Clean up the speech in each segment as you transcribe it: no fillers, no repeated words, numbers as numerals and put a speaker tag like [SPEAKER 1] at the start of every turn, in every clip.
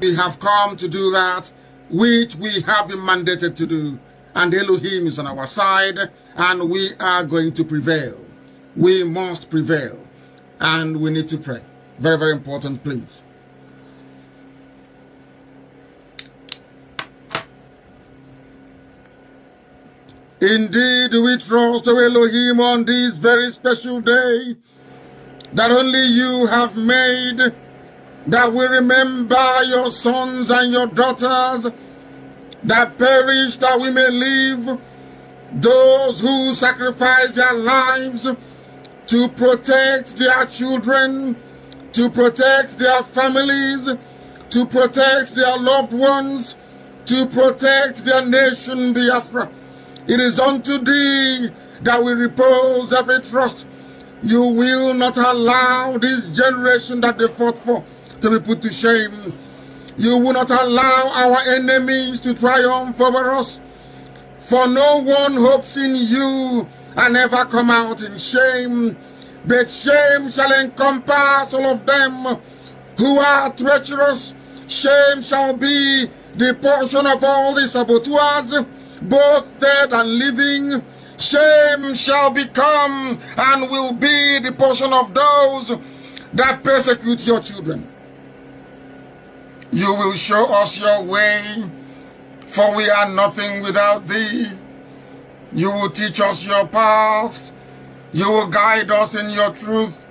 [SPEAKER 1] We have come to do that which we have been mandated to do. And Elohim is on our side, and we are going to prevail. We must prevail. And we need to pray. Very, very important, please. Indeed, we trust Elohim on this very special day that only you have made, that we remember your sons and your daughters that perish that we may live, those who sacrifice their lives to protect their children, to protect their families, to protect their loved ones, to protect their nation, Biafra. It is unto thee that we repose every trust. You will not allow this generation that they fought for to be put to shame. You will not allow our enemies to triumph over us. For no one hopes in you and ever come out in shame. But shame shall encompass all of them who are treacherous. Shame shall be the portion of all the saboteurs, both dead and living. Shame shall become and will be the portion of those that persecute your children. You will show us your way, for we are nothing without thee. You will teach us your paths. You will guide us in your truth.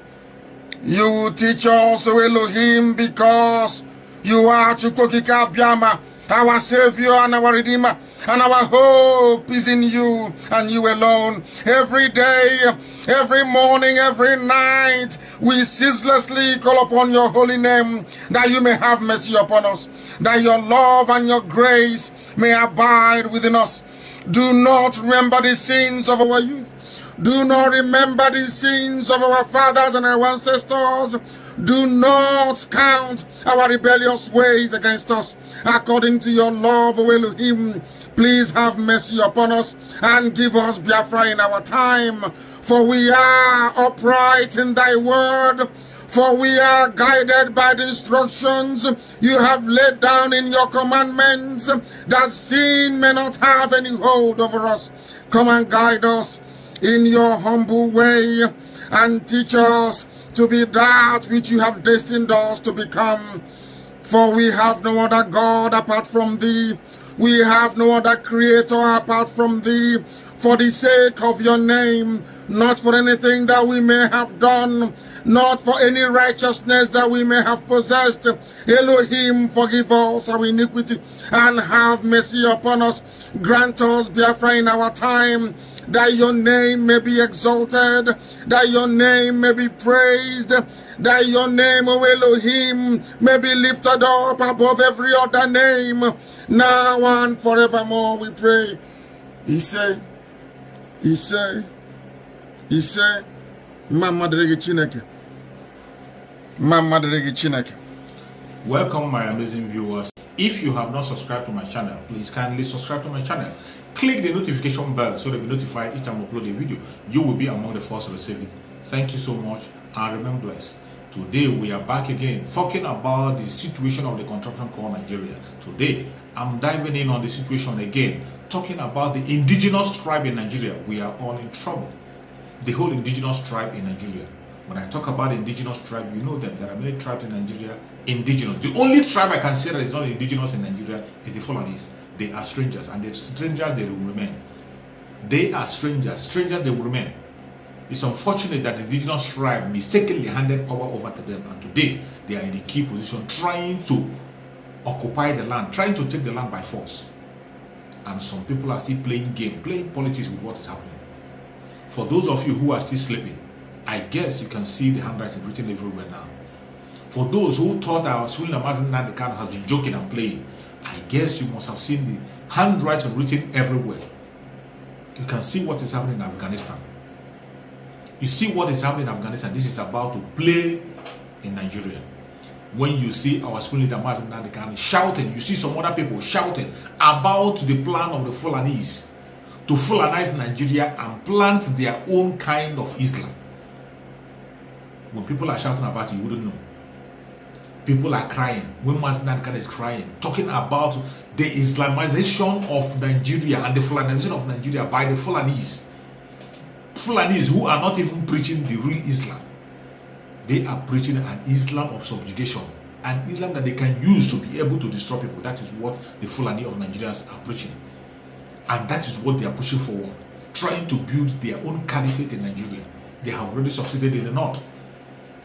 [SPEAKER 1] You will teach us, O Elohim, because you are Chukwokika Biama, our Savior and our Redeemer, and our hope is in you and you alone. Every day, every morning, every night, we ceaselessly call upon your holy name, that you may have mercy upon us, that your love and your grace may abide within us. Do not remember the sins of our youth. Do not remember the sins of our fathers and our ancestors. Do not count our rebellious ways against us. According to your love, O Elohim, please have mercy upon us and give us Biafra in our time. For we are upright in thy word. For we are guided by the instructions you have laid down in your commandments, that sin may not have any hold over us. Come and guide us in your humble way, and teach us to be that which you have destined us to become. For we have no other God apart from thee. We have no other creator apart from thee. For the sake of your name, not for anything that we may have done, not for any righteousness that we may have possessed. Elohim, forgive us our iniquity and have mercy upon us. Grant us Biafra in our time, that your name may be exalted, that your name may be praised, that your name, O Elohim, may be lifted up above every other name, now and forevermore, we pray. He said, Mama Deregi Chineke. Mama Deregi Chineke.
[SPEAKER 2] Welcome, my amazing viewers. If you have not subscribed to my channel, please kindly subscribe to my channel. Click the notification bell so that you'll be notified each time I upload a video. You will be among the first to receive it. Thank you so much and remain blessed. Today we are back again talking about the situation of the contraption called Nigeria. Today I'm diving in on the situation again, talking about the indigenous tribe in Nigeria. We are all in trouble. The whole indigenous tribe in Nigeria. When I talk about the indigenous tribe, you know that there are many tribes in Nigeria. Indigenous. The only tribe I can say that is not indigenous in Nigeria is the Fulanis. They are strangers, and the strangers they will remain. They are strangers. Strangers they will remain. It's unfortunate that the indigenous tribe mistakenly handed power over to them, and today they are in a key position trying to occupy the land, trying to take the land by force. And some people are still playing game, playing politics with what is happening. For those of you who are still sleeping, I guess you can see the handwriting written everywhere now. For those who thought our Sulina Mazinandekano has been joking and playing, I guess you must have seen the handwriting written everywhere. You can see what is happening in Afghanistan. You see what is happening in Afghanistan. This is about to play in Nigeria. When you see our school leader Mazinandekano shouting, you see some other people shouting about the plan of the Fulanis to Fulanize Nigeria and plant their own kind of Islam. When people are shouting about it, you wouldn't know. People are crying. Women's Nankan is crying, talking about the Islamization of Nigeria and the Fulanization of Nigeria by the Fulanis. Fulanis who are not even preaching the real Islam. They are preaching an Islam of subjugation, an Islam that they can use to be able to destroy people. That is what the Fulani of Nigerians are preaching. And that is what they are pushing forward, trying to build their own caliphate in Nigeria. They have already succeeded in the north.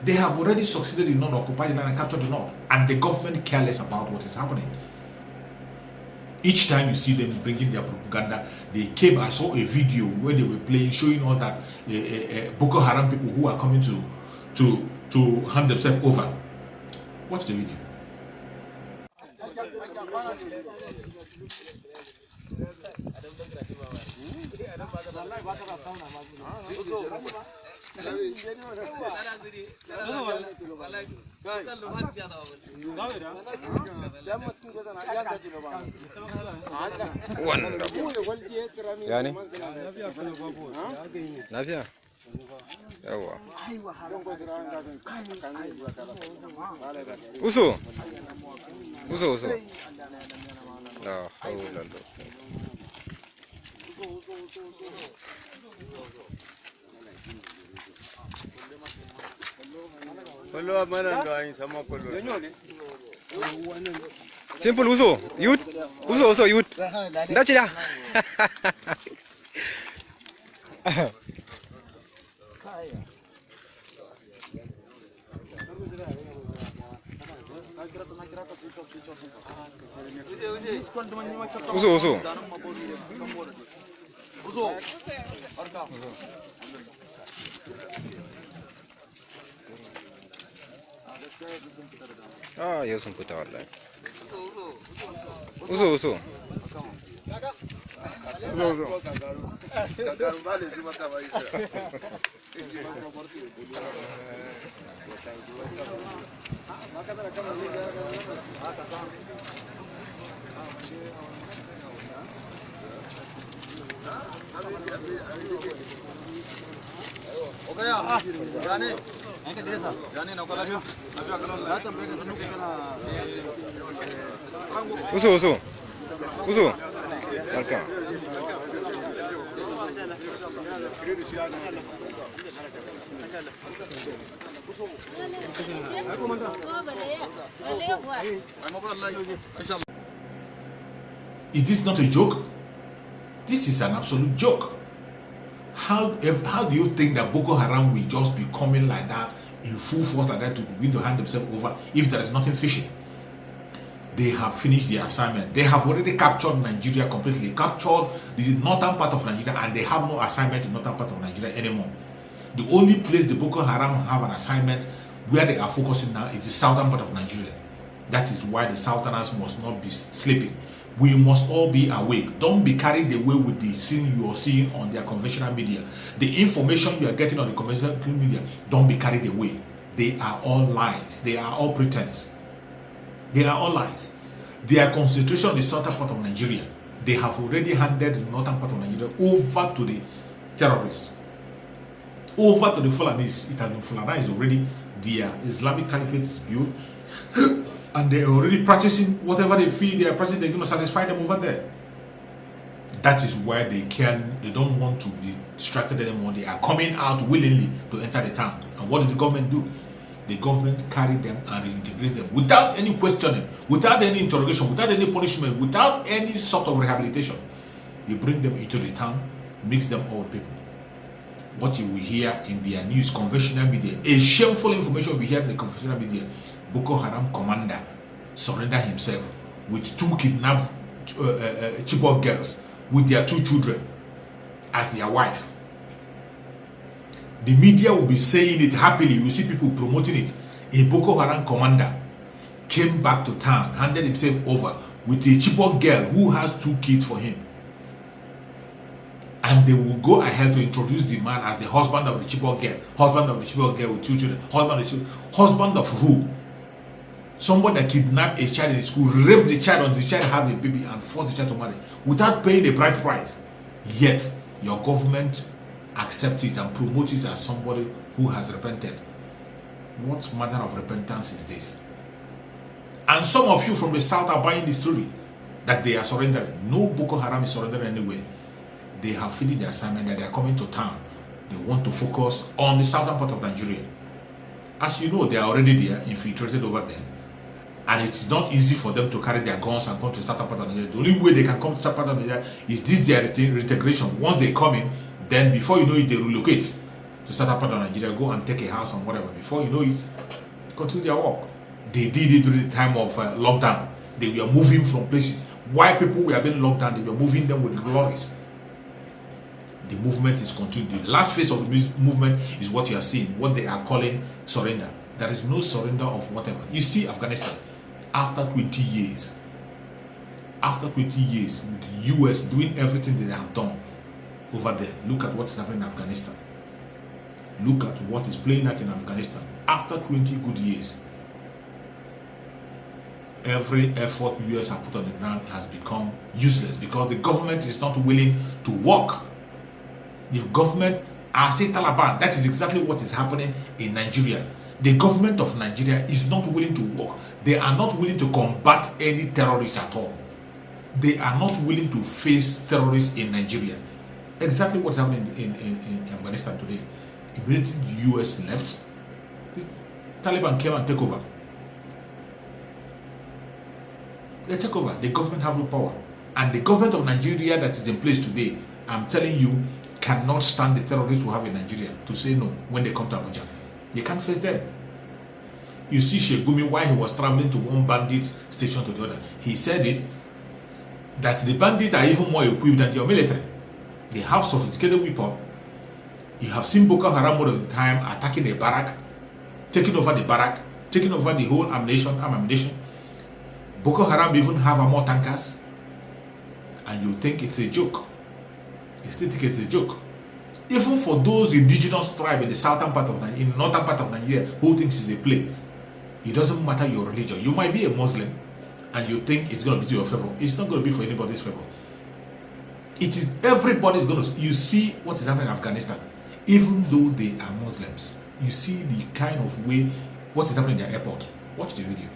[SPEAKER 2] They have already succeeded in not occupying the land and captured the north, and the government careless about what is happening. Each time you see them bringing their propaganda, they came. I saw a video where they were playing, showing us that Boko Haram people who are coming to hand themselves over. Watch the video.
[SPEAKER 3] Yani lafiya yawa uso la hawla simple uso youth ndachi da uso ah yau sun fita wallahi uso uso barka
[SPEAKER 2] Is this not a joke? This is an absolute joke. How do you think that Boko Haram will just be coming like that in full force like that to begin to hand themselves over if there is nothing fishy? They have finished their assignment. They have already captured Nigeria completely, captured the northern part of Nigeria, and they have no assignment in northern part of Nigeria anymore. The only place the Boko Haram have an assignment where they are focusing now is the southern part of Nigeria. That is why the southerners must not be sleeping. We must all be awake. Don't be carried away with the scene you are seeing on their conventional media. The information you are getting on the conventional media, don't be carried away. They are all lies. They are all pretense. They are all lies. Their concentration in the southern part of Nigeria, they have already handed the northern part of Nigeria over to the terrorists, over to the Fulanis. It has been Fulanized already. Their Islamic Caliphate is built, and they are already practicing whatever they feel they are practicing. They're going to satisfy them over there. That is why they don't want to be distracted anymore. They are coming out willingly to enter the town. And what did the government do? The government carried them and reintegrated them without any questioning, without any interrogation, without any punishment, without any sort of rehabilitation. You bring them into the town, mix them all with people. What you will hear in their news, conventional media, a shameful information we hear in the conventional media. Boko Haram commander surrendered himself with 2 kidnapped Chibok girls with their 2 children as their wife. The media will be saying it happily. You see people promoting it. A Boko Haram commander came back to town, handed himself over with a Chibok girl who has 2 kids for him. And they will go ahead to introduce the man as the husband of the Chibok girl. Husband of the Chibok girl with 2 children. Husband of who? Someone that kidnapped a child in the school, raped the child until the child have a baby and forced the child to marry without paying the bride price. Yet, your government accepts it and promotes it as somebody who has repented. What manner of repentance is this? And some of you from the south are buying the story that they are surrendering. No Boko Haram is surrendering anywhere. They have finished their assignment and they are coming to town. They want to focus on the southern part of Nigeria. As you know, they are already there, infiltrated over there. And it's not easy for them to carry their guns and come to the southern part of Nigeria. The only way they can come to the southern part of Nigeria is this their reintegration. Once they come in, then before you know it, they relocate to the southern part of Nigeria, go and take a house and whatever. Before you know it, continue their work. They did it during the time of lockdown. They were moving from places. While people were being locked down, they were moving them with lorries. The movement is continuing. The last phase of the movement is what you are seeing, what they are calling surrender. There is no surrender of whatever. You see Afghanistan, after 20 years, with the US doing everything that they have done over there, look at what's happening in Afghanistan. Look at what is playing out in Afghanistan. After 20 good years, every effort US have put on the ground has become useless because the government is not willing to work. The government are still Talaban. That is exactly what is happening in Nigeria. The government of Nigeria is not willing to work. They are not willing to combat any terrorists at all. They are not willing to face terrorists in Nigeria. Exactly what's happening in Afghanistan today. Immediately the US left, the Taliban came and took over. They take over. The government have no power. And the government of Nigeria that is in place today, I'm telling you, cannot stand the terrorists we have in Nigeria to say no when they come to Abuja. They can't face them. You see Sheikh Gumi, while he was traveling to one bandit station to the other, he said it, that the bandits are even more equipped than your military. They have sophisticated weapons. You have seen Boko Haram most of the time attacking a barrack, taking over the barrack, taking over the whole ammunition. Boko Haram even have more tankers, and you think it's a joke. You still think it's a joke. Even for those indigenous tribes in the southern part of Nigeria, in the northern part of Nigeria, who thinks it's a play, it doesn't matter your religion. You might be a Muslim, and you think it's going to be to your favor. It's not going to be for anybody's favor. It is everybody's going to. You see what is happening in Afghanistan. Even though they are Muslims, you see the kind of way what is happening in their airport. Watch the video.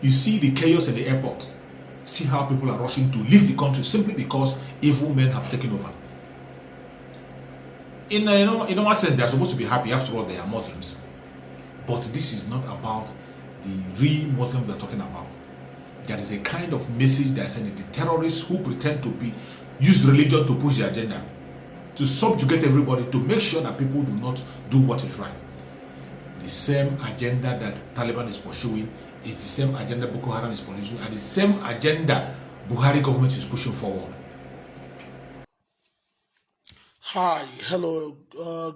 [SPEAKER 2] You see the chaos in the airport. See how people are rushing to leave the country simply because evil men have taken over. In one sense, they are supposed to be happy. After all, they are Muslims. But this is not about the real Muslims we are talking about. There is a kind of message they are sending. The terrorists who pretend to use religion to push their agenda, to subjugate everybody, to make sure that people do not do what is right. The same agenda that Taliban is pursuing is the same agenda Boko Haram is pursuing, and the same agenda Buhari government is pushing forward.
[SPEAKER 4] Hi, hello,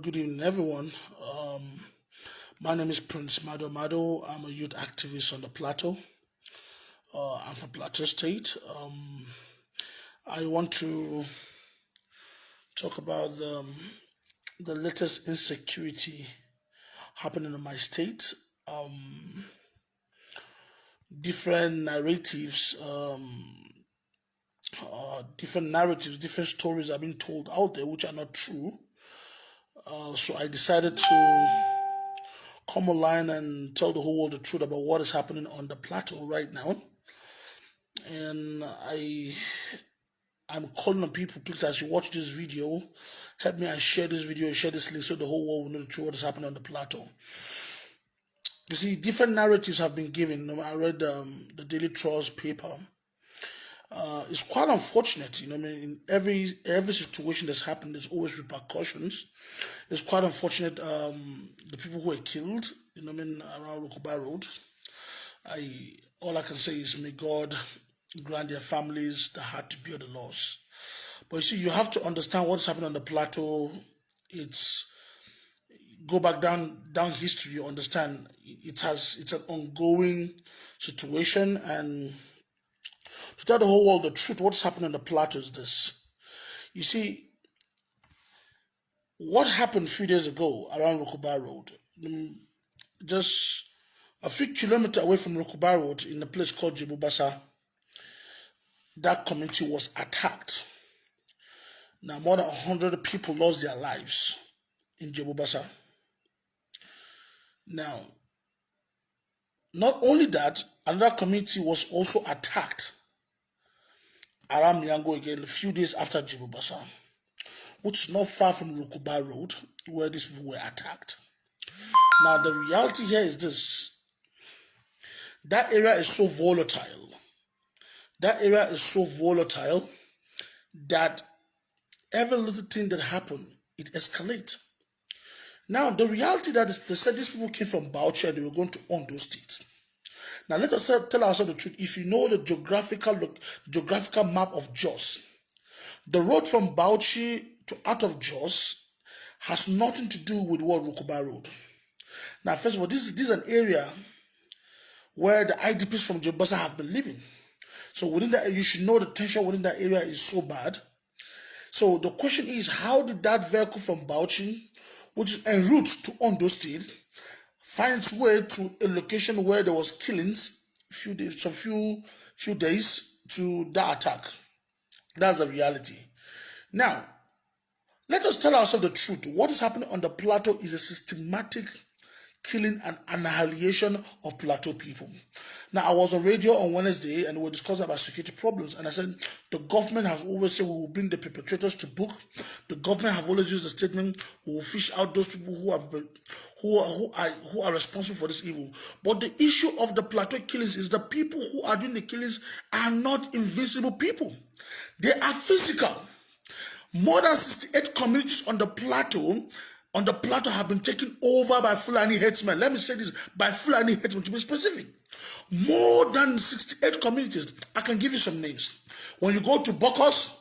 [SPEAKER 4] good evening, everyone. My name is Prince Mado. I'm a youth activist on the Plateau. I'm from Plateau State. I want to talk about the latest insecurity happening in my state. Different narratives, different stories are being told out there which are not true. So I decided to come online and tell the whole world the truth about what is happening on the Plateau right now. And I'm calling on people, please, as you watch this video, help me and share this video, share this link so the whole world will know the truth what is happening on the Plateau. You see, different narratives have been given. I read the Daily Trust paper. It's quite unfortunate, in every situation that's happened, there's always repercussions. It's quite unfortunate, the people who were killed, around Rokoba Road. All I can say is may God grant their families the heart to bear the loss. But you see, you have to understand what's happening on the plateau. It's go back down history. You understand it's an ongoing situation, and to tell the whole world the truth, what's happening on the plateau is this. You see, what happened a few days ago around Rukuba Road, just a few kilometers away from Rukuba Road, in a place called Jibubasa, that community was attacked. Now, more than 100 people lost their lives in Jibubasa. Now, not only that, another community was also attacked around Miango again a few days after Jibubasa, which is not far from Rukuba Road, where these people were attacked. Now, the reality here is this. That area is so volatile. That area is so volatile that every little thing that happened, it escalates. Now, the reality that is, they said these people came from Bauchi and they were going to Ondo State. Now, let us tell ourselves the truth. If you know the geographical map of Jos, the road from Bauchi to out of Jos has nothing to do with what Rukuba Road. Now, first of all, this is an area where the IDPs from Jibasa have been living. So within that, you should know the tension within that area is so bad. So the question is, how did that vehicle from Bauchi, which is en route to Ondo State, find its way to a location where there was killings few days to that attack? That's the reality. Now, let us tell ourselves the truth. What is happening on the plateau is a systematic killing and annihilation of plateau people. Now, I was on radio on Wednesday and we were discussing about security problems, and I said the government has always said we will bring the perpetrators to book. The government have always used the statement we will fish out those people who are responsible for this evil. But the issue of the plateau killings is the people who are doing the killings are not invincible people. They are physical. More than 68 communities on the plateau have been taken over by Fulani headsmen. Let me say this, by Fulani headsmen to be specific. More than 68 communities. I can give you some names. When you go to Bokos,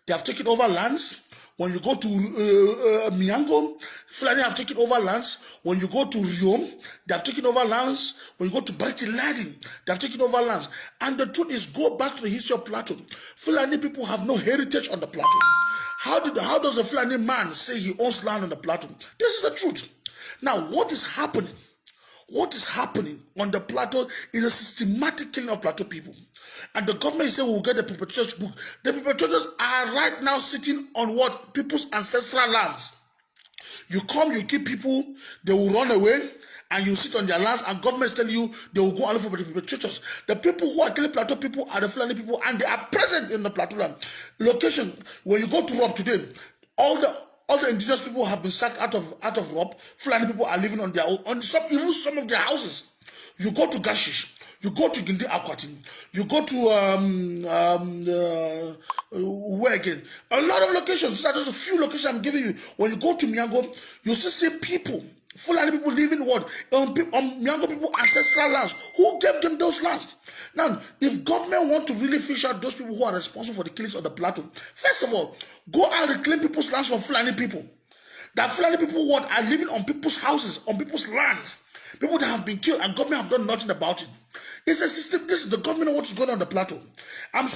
[SPEAKER 4] they have taken over lands. When you go to Miango, Fulani have taken over lands. When you go to Riom, they have taken over lands. When you go to Barkiladin, they have taken over lands. And the truth is, go back to the history of Plateau. Fulani people have no heritage on the Plateau. How does a Fulani man say he owns land on the Plateau? This is the truth. Now, what is happening? What is happening on the plateau is a systematic killing of plateau people. And the government is saying we'll get the perpetrators to book. The perpetrators are right now sitting on what? People's ancestral lands. You come, you kill people, they will run away, and you sit on their lands, and government is telling you they will go and look for the perpetrators. The people who are killing plateau people are the Fulani people, and they are present in the plateau land. Location, when you go to Rob today, all the indigenous people have been sacked out of Rob. Fulani people are living on their own, even some of their houses. You go to Gashish, you go to Gindi Aquatin, you go to where again? A lot of locations. These are just a few locations I'm giving you. When you go to Miango, you still see people, Fulani people living what? On Miango people ancestral lands. Who gave them those lands? Now, if government want to really fish out those people who are responsible for the killings of the plateau, first of all, go and reclaim people's lands from Fulani people. That Fulani people what are living on people's houses, on people's lands. People that have been killed and government have done nothing about it. It's a system. This is the government of what is going on the plateau. I'm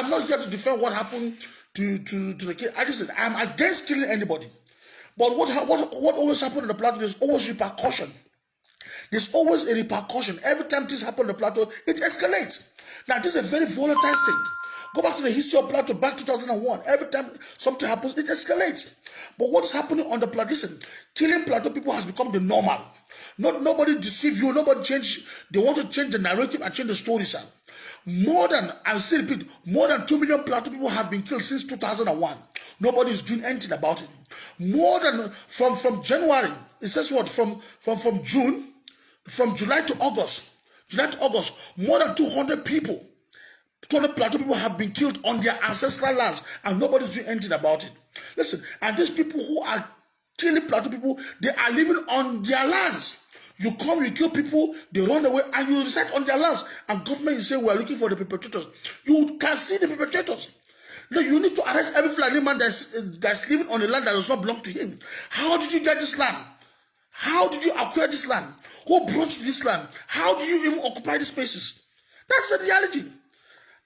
[SPEAKER 4] not here to defend what happened to the kid. I just said I'm against killing anybody. But what always happens on the plateau, there's always repercussion. There's always a repercussion. Every time things happen on the plateau, it escalates. Now, this is a very volatile state. Go back to the history of Plateau, back 2001. Every time something happens, it escalates. But what is happening on the Plateau? Listen, killing Plateau people has become the normal. Nobody deceive you. Nobody change. They want to change the narrative and change the story, sir. More than 2 million Plateau people have been killed since 2001. Nobody is doing anything about it. More than from January. It says what? From June, from July to August, more than 200 people. 200 Plateau people have been killed on their ancestral lands, and nobody's doing anything about it. Listen, and these people who are killing Plateau people, they are living on their lands. You come, you kill people, they run away, and you reside on their lands. And government is saying we are looking for the perpetrators. You can see the perpetrators. No, you need to arrest every Fulani man that's living on a land that does not belong to him. How did you get this land? How did you acquire this land? Who brought you this land? How do you even occupy these spaces? That's the reality.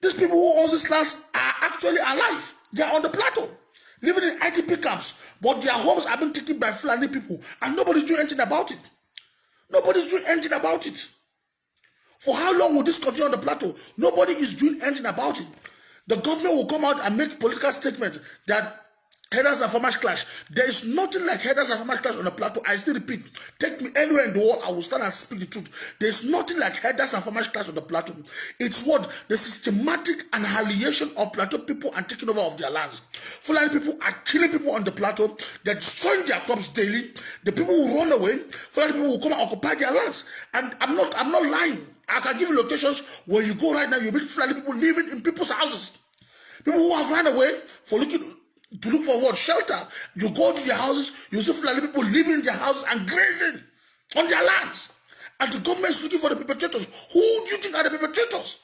[SPEAKER 4] These people who own these lands are actually alive. They are on the plateau, living in IDP camps, but their homes have been taken by Fulani people, and nobody's doing anything about it. Nobody's doing anything about it. For how long will this continue on the plateau? Nobody is doing anything about it. The government will come out and make political statements that herders and farmers clash. There is nothing like herders and farmers clash on the plateau. I still repeat, take me anywhere in the world, I will stand and speak the truth. There is nothing like herders and farmers clash on the plateau. It's what? The systematic annihilation of plateau people and taking over of their lands. Fulani people are killing people on the plateau. They're destroying their crops daily. The people will run away. Fulani people will come and occupy their lands. And I'm not lying. I can give you locations where you go right now, you meet Fulani people living in people's houses. People who have run away to look for what? Shelter. You go to their houses, you see Fulani people living in their houses and grazing on their lands. And the government is looking for the perpetrators. Who do you think are the perpetrators?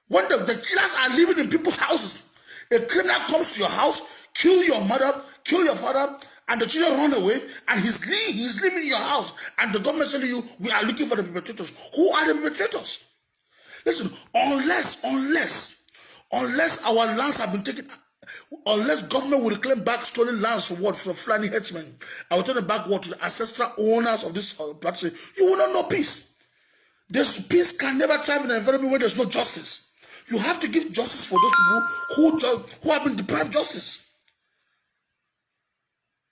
[SPEAKER 4] When the killers are living in people's houses, a criminal comes to your house, kill your mother, kill your father, and the children run away, and he's living in your house, and the government is telling you, we are looking for the perpetrators. Who are the perpetrators? Listen, unless our lands have been taken, unless government will reclaim back stolen lands for what? From Fulani headsmen, I will turn it back what? To the ancestral owners of this plateau, you will not know peace. This peace can never thrive in an environment where there's no justice. You have to give justice for those people who have been deprived justice.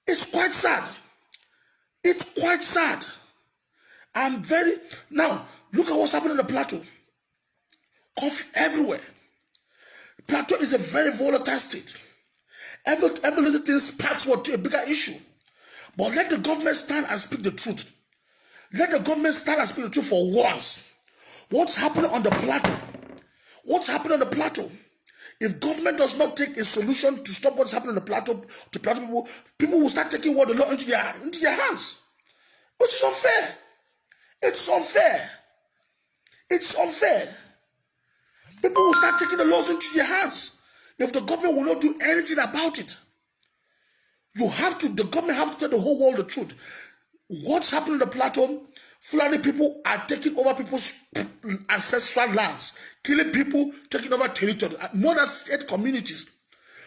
[SPEAKER 4] It's quite sad. It's quite sad. Now, look at what's happening on the plateau. Coffee everywhere. Plateau is a very volatile state. Every little thing sparks what to a bigger issue. But let the government stand and speak the truth. Let the government stand and speak the truth for once. What's happening on the plateau? What's happening on the plateau? If government does not take a solution to stop what's happening on the plateau, to plateau people will start taking what the law into their hands. Which is unfair. It's unfair. It's unfair. People will start taking the laws into their hands if the government will not do anything about it. The government have to tell the whole world the truth. What's happening on the plateau? Fulani people are taking over people's ancestral lands, killing people, taking over territory. More than 8 communities.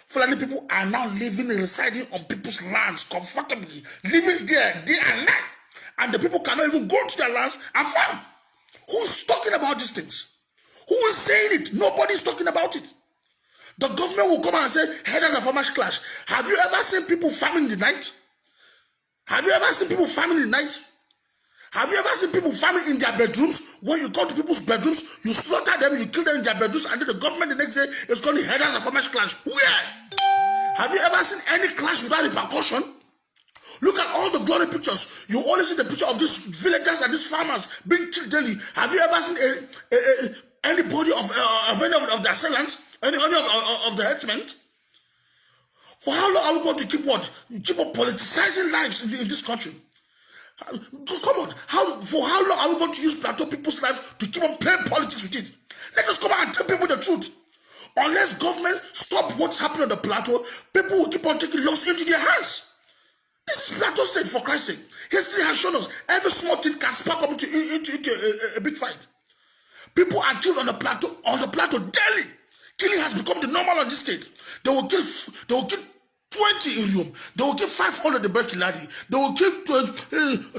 [SPEAKER 4] Fulani people are now residing on people's lands comfortably, living there day and night. And the people cannot even go to their lands and farm. Who's talking about these things? Who is saying it? Nobody's talking about it. The government will come out and say, herders and farmers clash. Have you ever seen people farming in the night? Have you ever seen people farming in the night? Have you ever seen people farming in their bedrooms? When you go to people's bedrooms, you slaughter them, you kill them in their bedrooms, and then the government the next day is calling herders and farmers clash. Where? Have you ever seen any clash without repercussion? Look at all the glory pictures. You only see the picture of these villagers and these farmers being killed daily. Have you ever seen anybody of any of the assailants, any of the headsmen? For how long are we going to keep what? Keep on politicizing lives in this country? Come on. For how long are we going to use plateau people's lives to keep on playing politics with it? Let us come out and tell people the truth. Unless government stop what's happening on the plateau, people will keep on taking laws into their hands. This is Plateau State, for Christ's sake. History has shown us every small thing can spark up into a big fight. People are killed on the plateau daily. Killing has become the normal on this state. They will kill 20 in Riom. They will kill 500 in Berkiladi. They will kill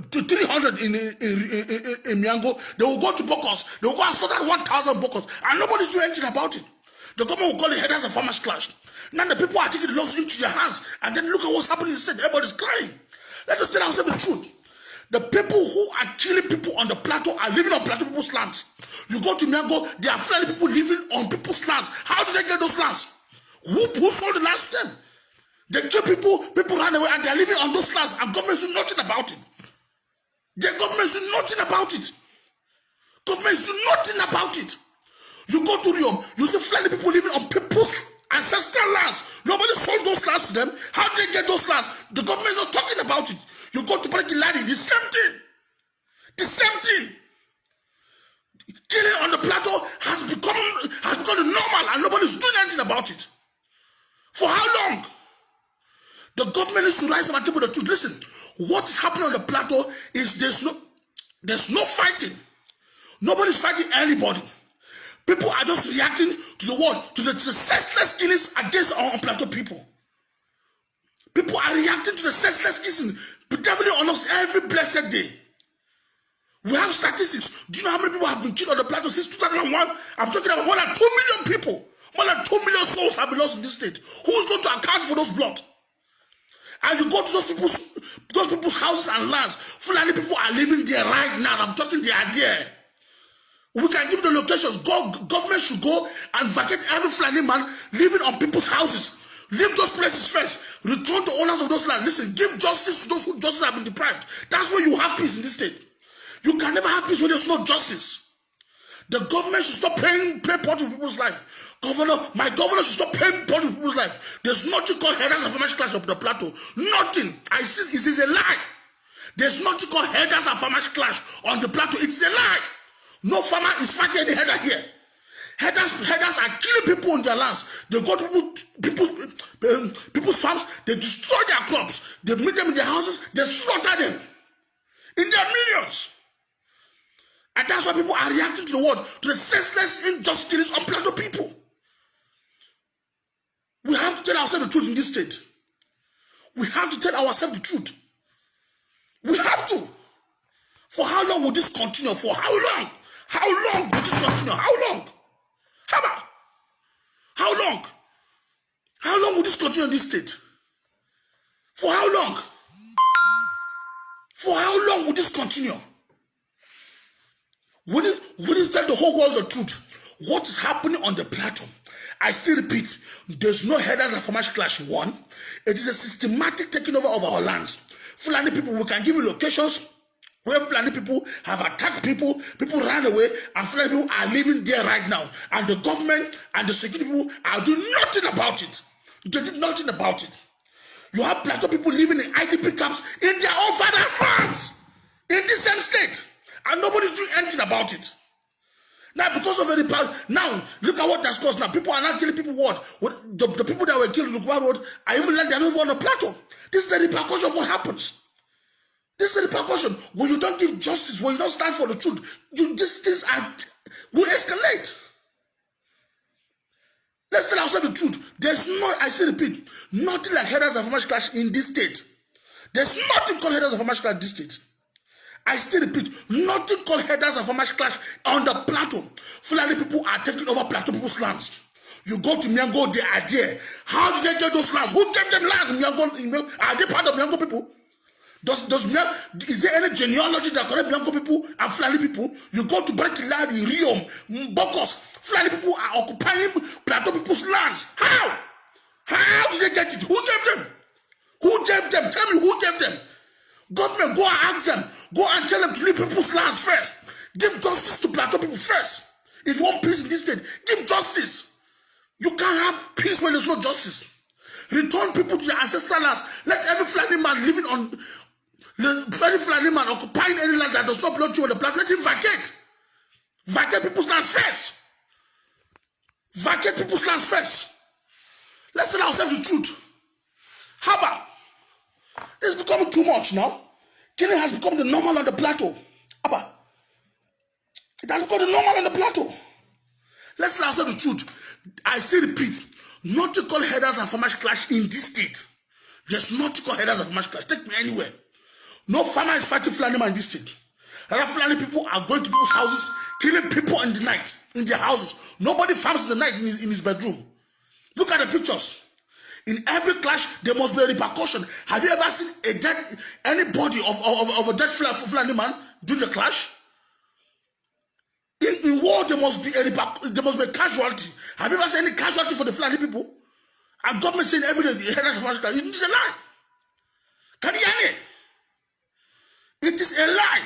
[SPEAKER 4] 300 in Miango. They will go to Bokos. They will go and slaughter 1,000 Bokos. And nobody's doing anything about it. The government will call it herders and farmers clash. Now the people are taking the laws into their hands. And then look at what's happening in the state. Everybody's crying. Let us tell ourselves the truth. The people who are killing people on the plateau are living on plateau people's lands. You go to Miango, there are Fulani people living on people's lands. How did they get those lands? Who sold the lands to them? They kill people run away, and they're living on those lands, and government is doing nothing about it. The government is doing nothing about it. Government is doing nothing about it. You go to Riom, you see Fulani people living on people's ancestral lands. Nobody sold those lands to them. How did they get those lands? The government is not talking about it. You go to Berkiladi, the same thing. The same thing. Killing on the plateau has become the normal, and nobody is doing anything about it. For how long? The government needs to rise up and tell the truth. Listen, what is happening on the plateau is there's no fighting. Nobody's fighting anybody. People are just reacting to the world, to the senseless killings against our plateau people. People are reacting to the senseless killings devilly on us every blessed day. We have statistics. Do you know how many people have been killed on the plateau since 2001? I'm talking about more than 2 million people. More than 2 million souls have been lost in this state. Who's going to account for those blood? And you go to those people's houses and lands. Fulani people are living there right now. I'm talking, they are there. We can give the locations. Government should go and vacate every Fulani man living on people's houses. Leave those places first. Return to owners of those lands. Listen, give justice to those who justice have been deprived. That's where you have peace in this state. You can never have peace when there's no justice. The government should stop paying part of people's life. My governor should stop paying part of people's life. There's nothing called headers of farmers clash of the plateau. Nothing. It is a lie. There's nothing called headers of farmers clash on the plateau. It's a lie. No farmer is fighting any header here. Headers are killing people on their lands. They go to people's farms. They destroy their crops. They meet them in their houses. They slaughter them in their millions. And that's why people are reacting to the world, to the senseless injustice on plateau people. We have to tell ourselves the truth in this state. We have to tell ourselves the truth. We have to. For how long will this continue? For how long? How long will this continue? How long? How about? How long? How long will this continue in this state? For how long? For how long will this continue? Will you tell the whole world the truth? What is happening on the plateau? I still repeat, there's no headers of farmers clash. One, it is a systematic taking over of our lands. Fulani people, we can give you locations where Fulani people have attacked people ran away, and Fulani people are living there right now. And the government and the security people are doing nothing about it. They did nothing about it. You have plateau people living in IDP camps in their own father's lands, in the same state. And nobody's doing anything about it. Now, because of now, look at what that's caused now. People are not killing people. The people that were killed in the road are even like they're not on the plateau. This is the repercussion of what happens. This is the repercussion. When you don't give justice, when you don't stand for the truth, these things will escalate. Let's tell ourselves the truth. There's I say repeat, nothing like headers of farmers clash in this state. There's nothing called headers of farmers clash in this state. I still repeat, nothing called headers of farmers clash on the plateau. Fulani people are taking over plateau people's lands. You go to Miango, they are there. How did they get those lands? Who gave them land in Miango? Are they part of Miango people? Is there any genealogy that connects Miango people and Fulani people? You go to Brekiladi, Riom, Bokos. Fulani people are occupying plateau people's lands. How? How did they get it? Who gave them? Who gave them? Tell me who gave them? Government, go and ask them. Go and tell them to leave people's lands first. Give justice to plateau people first. If you want peace in this state, give justice. You can't have peace when there's no justice. Return people to their ancestral lands. Let every Fulani man living on, every Fulani man occupying any land that does not belong to you on the plateau, let him vacate. Vacate people's lands first. Vacate people's lands first. Let's tell ourselves the truth. How about? It's becoming too much now. Killing has become the normal on the plateau. Abba. It has become the normal on the plateau. Let's tell ourselves the truth. I still repeat, nothing called headers and farmers clash in this state. There's nothing called headers and farmers clash. Take me anywhere. No farmer is fighting Fulani man in this state. Other Fulani people are going to people's houses, killing people in the night, in their houses. Nobody farms in the night in his bedroom. Look at the pictures. In every clash, there must be a repercussion. Have you ever seen any body of a dead Fulani man during the clash? In war, there must be a casualty. Have you ever seen any casualty for the Fulani people? And government saying every day the headers of Fulani clash. It is a lie. Can you hear me? It is a lie.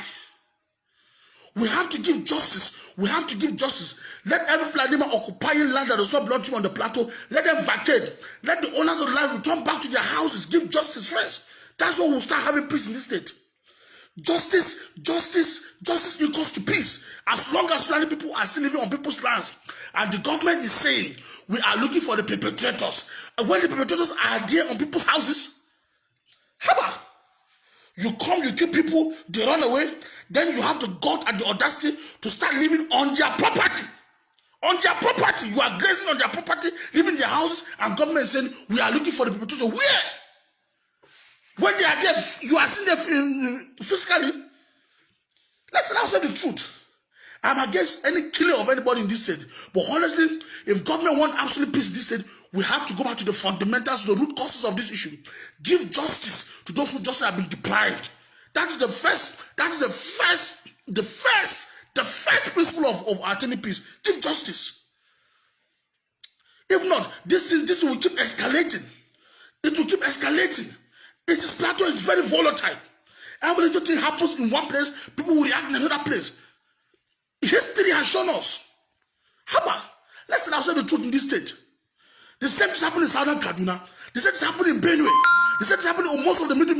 [SPEAKER 4] We have to give justice. We have to give justice. Let every Fulani man occupying land that does not belong to him on the plateau, let them vacate. Let the owners of the land return back to their houses. Give justice first. That's when we'll start having peace in this state. Justice equals to peace. As long as Fulani people are still living on people's lands, and the government is saying we are looking for the perpetrators, and when the perpetrators are there on people's houses, how about you come, you kill people, they run away, then you have the gut and the audacity to start living on their property. On their property, you are grazing on their property, living in their houses, and government is saying we are looking for the perpetrators. Where? When they are there, you are seeing them physically. Let's now say the truth. I'm against any killing of anybody in this state. But honestly, if government wants absolute peace in this state, we have to go back to the fundamentals, the root causes of this issue. Give justice to those who just have been deprived. That is the first principle of attaining peace. Give justice. If not, this will keep escalating. It will keep escalating. It is Plateau, it's very volatile. Every little thing happens in one place, people will react in another place. History has shown us. How about, let's now say the truth in this state. The same is happening in Southern Kaduna. The same is happening in Benue. The same is happening in most of the middle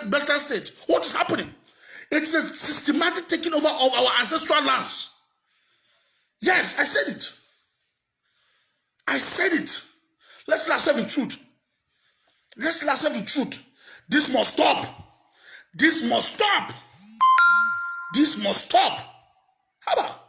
[SPEAKER 4] belt states. What is happening? It's a systematic taking over of our ancestral lands. Yes, I said it. I said it. Let's now say the truth. Let's now say the truth. This must stop. This must stop. This must stop. How about?